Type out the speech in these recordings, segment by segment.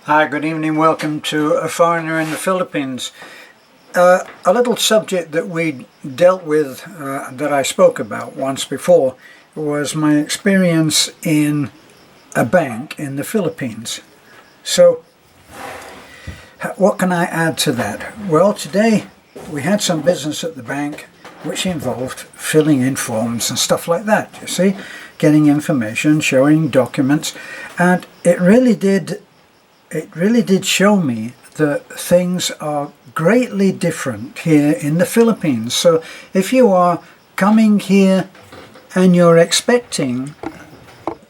Hi, good evening. Welcome to A Foreigner in the Philippines. A little subject that we dealt with, that I spoke about once before, was my experience in a bank in the Philippines. So, what can I add to that? Well, today we had some business at the bank which involved filling in forms and stuff like that, you see, getting information, showing documents, and it really did show me that things are greatly different here in the Philippines. So if you are coming here and you're expecting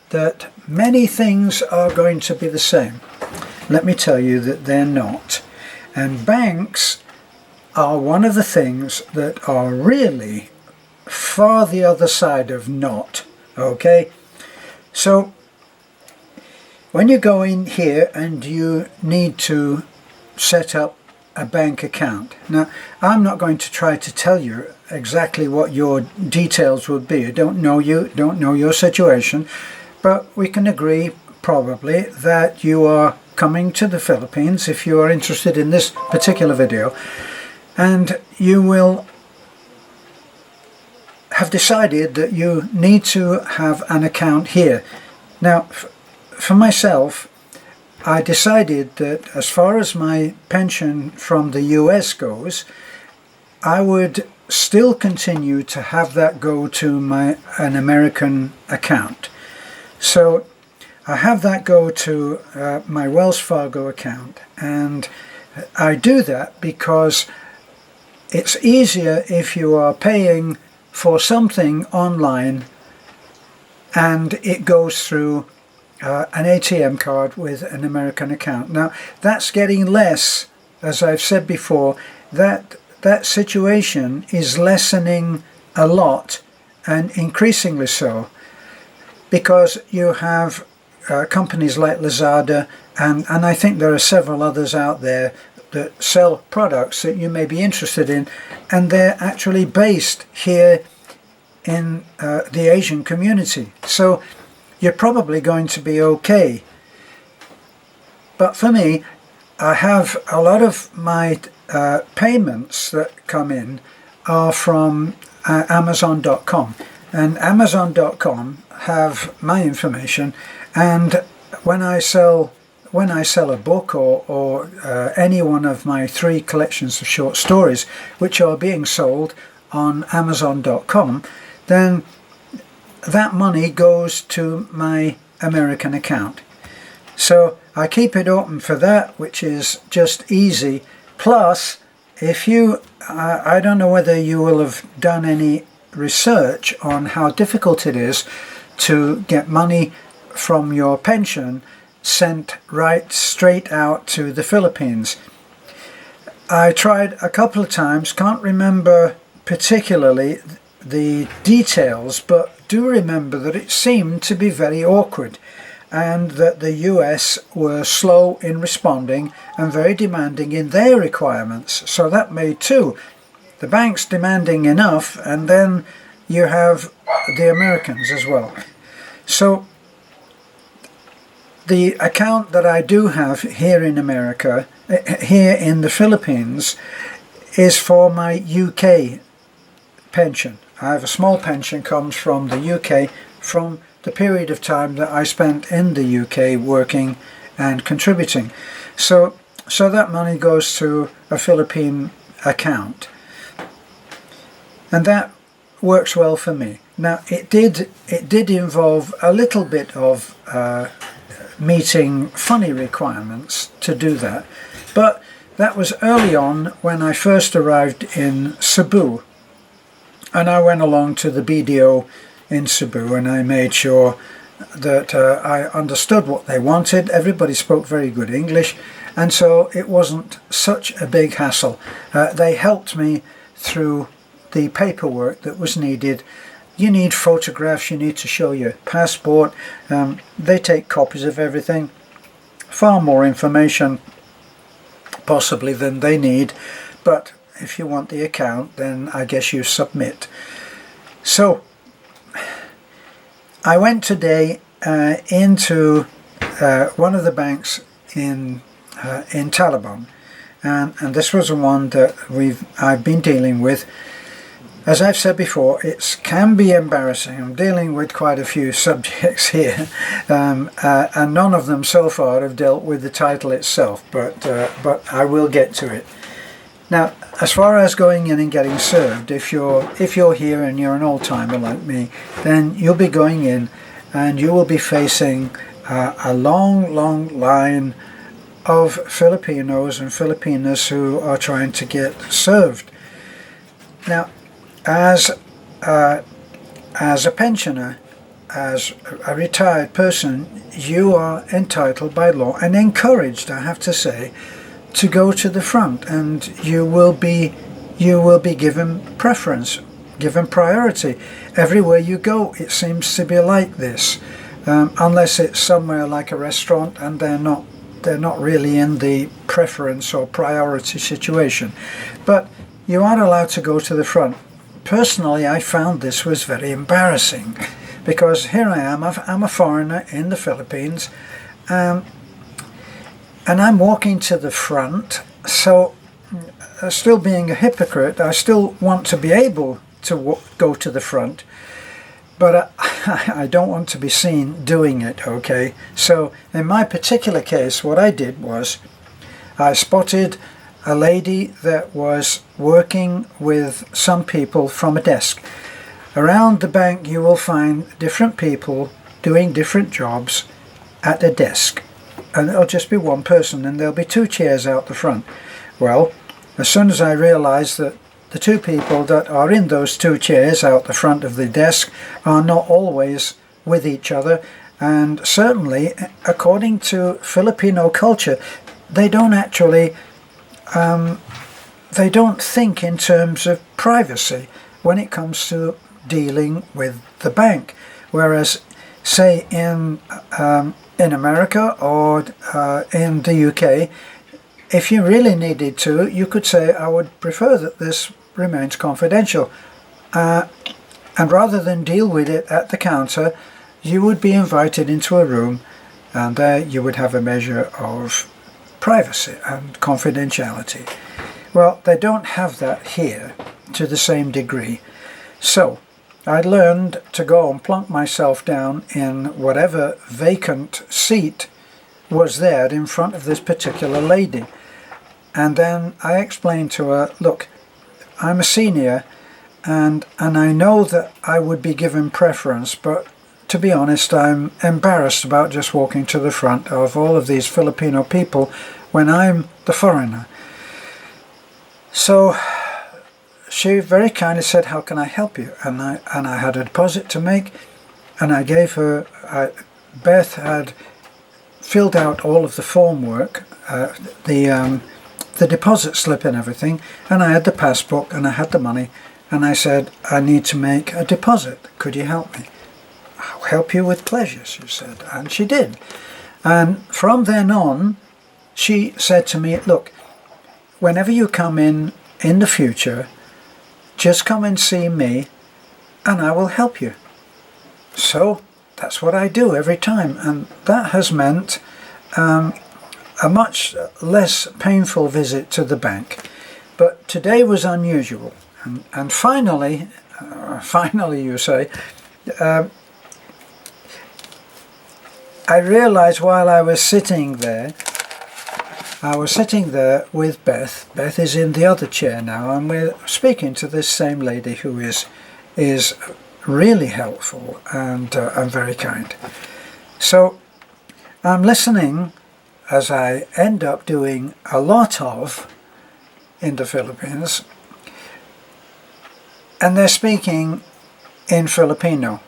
that many things are going to be the same, let me tell you that they're not. And banks are one of the things that are really far the other side of not. Okay? So when you go in here and you need to set up a bank account. Now, I'm not going to try to tell you exactly what your details would be. I don't know you, don't know your situation, but we can agree probably that you are coming to the Philippines if you are interested in this particular video, and you will have decided that you need to have an account here. Now, for myself, I decided that as far as my pension from the US goes, I would still continue to have that go to an American account. So I have that go to my Wells Fargo account, and I do that because it's easier if you are paying for something online and it goes through an ATM card with an American account. Now, that's getting less, as I've said before, that situation is lessening a lot, and increasingly so, because you have companies like Lazada, and I think there are several others out there that sell products that you may be interested in, and they're actually based here in the Asian community. So you're probably going to be okay. But for me, I have a lot of my payments that come in are from Amazon.com, and Amazon.com have my information, and when I sell a book or any one of my 3 collections of short stories which are being sold on Amazon.com, then that money goes to my American account. So I keep it open for that, which is just easy. Plus, if you, I don't know whether you will have done any research on how difficult it is to get money from your pension sent right straight out to the Philippines. I tried a couple of times, can't remember particularly the details, but do remember that it seemed to be very awkward, and that the US were slow in responding and very demanding in their requirements. So that made two. The banks demanding enough, and then you have the Americans as well. So the account that I do have here in America, here in the Philippines, is for my UK pension. I have a small pension, comes from the UK, from the period of time that I spent in the UK working and contributing. So that money goes to a Philippine account, and that works well for me. Now, it did involve a little bit of meeting funny requirements to do that, but that was early on when I first arrived in Cebu. And I went along to the BDO in Cebu, and I made sure that I understood what they wanted. Everybody spoke very good English, and so it wasn't such a big hassle. They helped me through the paperwork that was needed. You need photographs, you need to show your passport. They take copies of everything. Far more information possibly than they need, but if you want the account, then I guess you submit. So I went today into one of the banks in in Taliban, and this was the one that I've been dealing with. As I've said before, it can be embarrassing. I'm dealing with quite a few subjects here, and none of them so far have dealt with the title itself, but I will get to it. Now, as far as going in and getting served, if you're here and you're an old-timer like me, then you'll be going in and you will be facing a long line of Filipinos and Filipinas who are trying to get served. Now, as a pensioner, as a retired person, you are entitled by law and encouraged, I have to say, to go to the front, and you will be given preference, given priority. Everywhere you go, it seems to be like this, unless it's somewhere like a restaurant and they're not really in the preference or priority situation. But you are allowed to go to the front. Personally, I found this was very embarrassing, because here I am, I'm a foreigner in the Philippines, and I'm walking to the front, so still being a hypocrite, I still want to be able to go to the front, but I don't want to be seen doing it, okay? So in my particular case, what I did was I spotted a lady that was working with some people from a desk. Around the bank you will find different people doing different jobs at a desk, and it'll just be one person, and there'll be two chairs out the front. Well, as soon as I realized that the two people that are in those two chairs out the front of the desk are not always with each other, and certainly according to Filipino culture, they don't actually they don't think in terms of privacy when it comes to dealing with the bank, whereas say in America or in the UK, if you really needed to, you could say, I would prefer that this remains confidential, and rather than deal with it at the counter, you would be invited into a room, and there you would have a measure of privacy and confidentiality. Well, they don't have that here to the same degree. So I learned to go and plunk myself down in whatever vacant seat was there in front of this particular lady. And then I explained to her, look, I'm a senior and I know that I would be given preference, but to be honest, I'm embarrassed about just walking to the front of all of these Filipino people when I'm the foreigner. So she very kindly said, how can I help you? And I had a deposit to make, and I gave her, Beth had filled out all of the form work, the deposit slip and everything, and I had the passbook and I had the money, and I said, I need to make a deposit, could you help me? I'll help you with pleasure, she said, and she did. And from then on, she said to me, look, whenever you come in the future, just come and see me and I will help you. So that's what I do every time, and that has meant a much less painful visit to the bank. But today was unusual, and finally you say, I realized while I was sitting there with Beth. Beth is in the other chair now, and we're speaking to this same lady who is really helpful and very kind. So I'm listening, as I end up doing a lot of in the Philippines, and they're speaking in Filipino.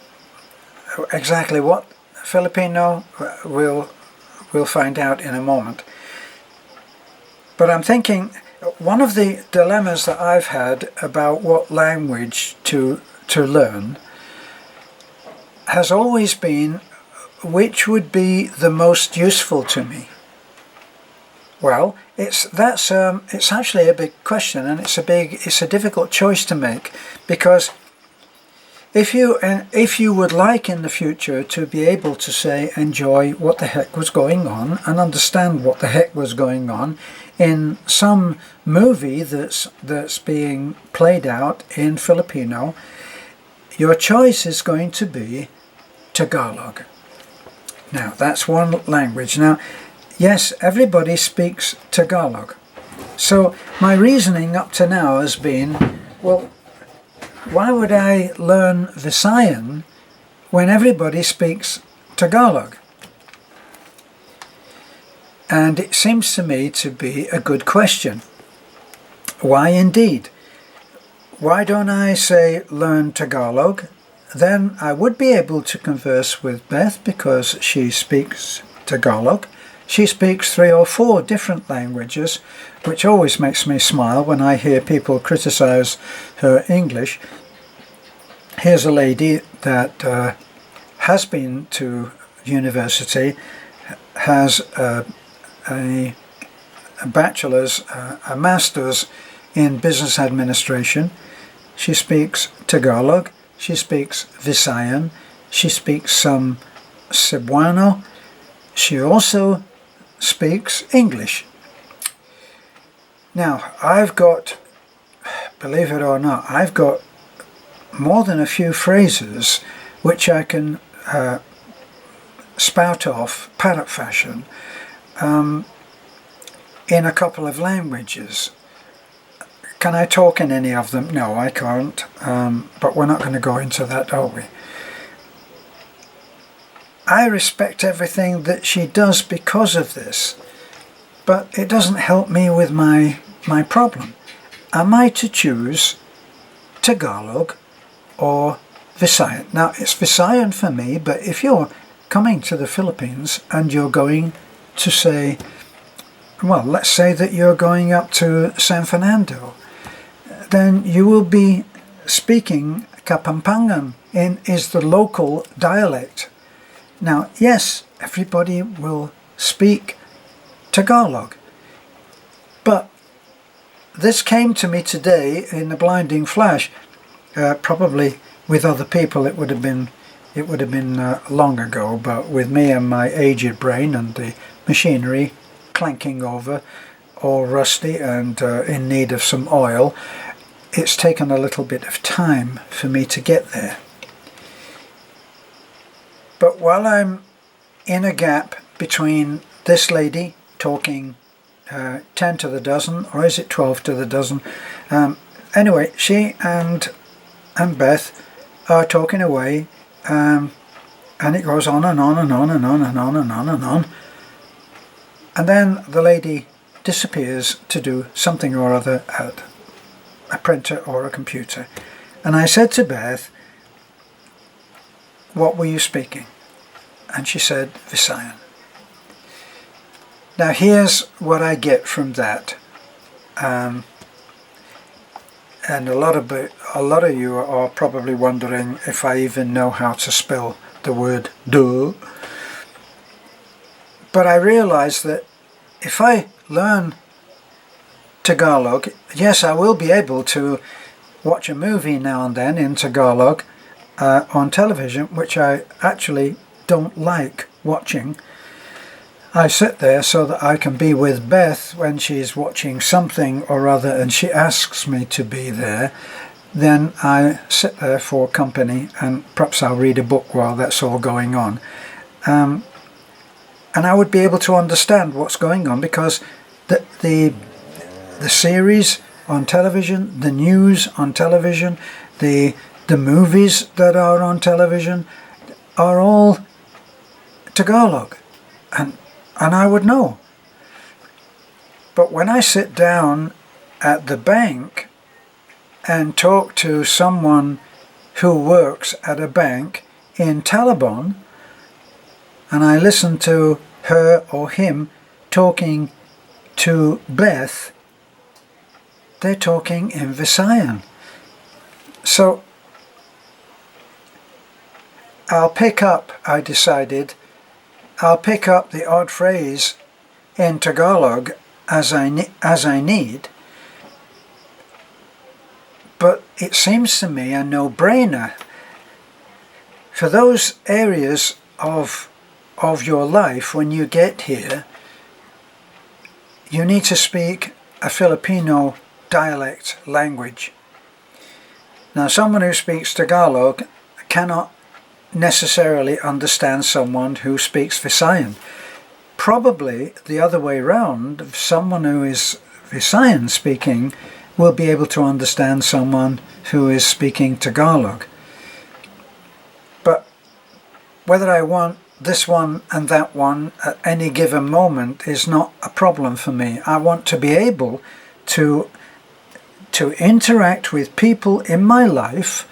Exactly what Filipino we'll find out in a moment. But I'm thinking, one of the dilemmas that I've had about what language to learn has always been, which would be the most useful to me? Well, it's actually a big question, and it's a difficult choice to make, because if you would like in the future to be able to say enjoy what the heck was going on and understand what the heck was going on in some movie that's being played out in Filipino, your choice is going to be Tagalog. Now that's one language. Now, yes, everybody speaks Tagalog. So my reasoning up to now has been, well, why would I learn Visayan when everybody speaks Tagalog? And it seems to me to be a good question. Why indeed? Why don't I say learn Tagalog? Then I would be able to converse with Beth because she speaks Tagalog. She speaks 3 or 4 different languages, which always makes me smile when I hear people criticize her English. Here's a lady that has been to university, has a bachelor's, a master's in business administration. She speaks Tagalog, she speaks Visayan, she speaks some Cebuano. She also speaks English. Now, I've got, believe it or not, I've got more than a few phrases which I can spout off parrot fashion in a couple of languages. Can I talk in any of them? No, I can't, but we're not going to go into that, are we? I respect everything that she does because of this, but it doesn't help me with my problem. Am I to choose Tagalog or Visayan? Now, it's Visayan for me, but if you're coming to the Philippines and you're going to say, well, let's say that you're going up to San Fernando, then you will be speaking Kapampangan, is the local dialect. Now, yes, everybody will speak Tagalog, but this came to me today in a blinding flash. Probably with other people it would have been long ago, but with me and my aged brain and the machinery clanking over, all rusty and in need of some oil, it's taken a little bit of time for me to get there. But while I'm in a gap between this lady talking 10 to the dozen, or is it 12 to the dozen? Anyway, she and Beth are talking away, and it goes on and on and on and on and on and on and on. And then the lady disappears to do something or other at a printer or a computer. And I said to Beth, what were you speaking? And she said, Visayan. Now here's what I get from that. And a lot of you are probably wondering if I even know how to spell the word duh. But I realize that if I learn Tagalog, yes, I will be able to watch a movie now and then in Tagalog on television, which I actually don't like watching. I sit there so that I can be with Beth when she's watching something or other and she asks me to be there. Then I sit there for company and perhaps I'll read a book while that's all going on. And I would be able to understand what's going on because the series on television, the news on television, the movies that are on television are all Tagalog, and I would know. But when I sit down at the bank and talk to someone who works at a bank in Talabon, and I listen to her or him talking to Beth, they're talking in Visayan. So I decided, I'll pick up the odd phrase in Tagalog as I need, but it seems to me a no-brainer for those areas of your life, when you get here, you need to speak a Filipino dialect language. Now, someone who speaks Tagalog cannot necessarily understand someone who speaks Visayan. Probably the other way round, someone who is Visayan speaking will be able to understand someone who is speaking Tagalog. But whether I want this one and that one at any given moment is not a problem for me. I want to be able to interact with people in my life,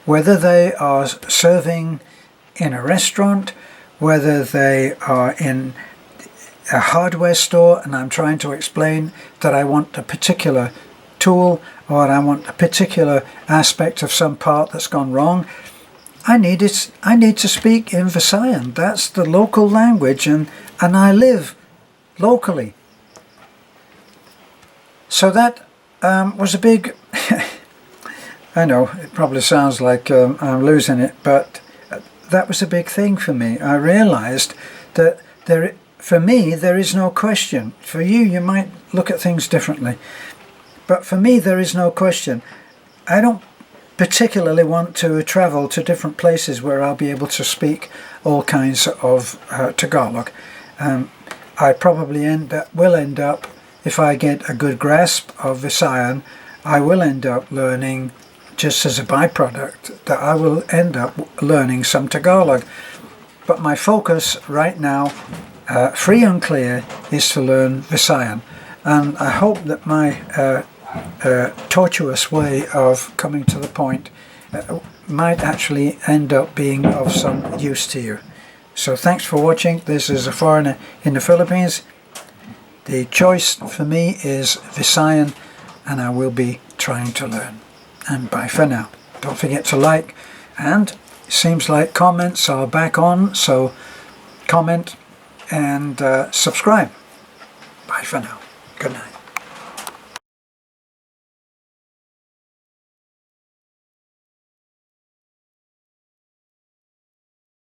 whether they are serving in a restaurant, whether they are in a hardware store and I'm trying to explain that I want a particular tool or I want a particular aspect of some part that's gone wrong. I need to speak in Visayan. That's the local language, and I live locally. So that was a big I know it probably sounds like I'm losing it, but that was a big thing for me. I realized that for me there is no question. For you, you might look at things differently, but for me there is no question. I don't particularly want to travel to different places where I'll be able to speak all kinds of Tagalog. I probably will end up, if I get a good grasp of Visayan, I will end up learning, just as a byproduct, that I will end up learning some Tagalog. But my focus right now, free and clear, is to learn Visayan. And I hope that my tortuous way of coming to the point might actually end up being of some use to you. So thanks for watching. This is A Foreigner in the Philippines. The choice for me is Visayan, and I will be trying to learn. And bye for now. Don't forget to like, and it seems like comments are back on, so comment and subscribe. Bye for now. Good night.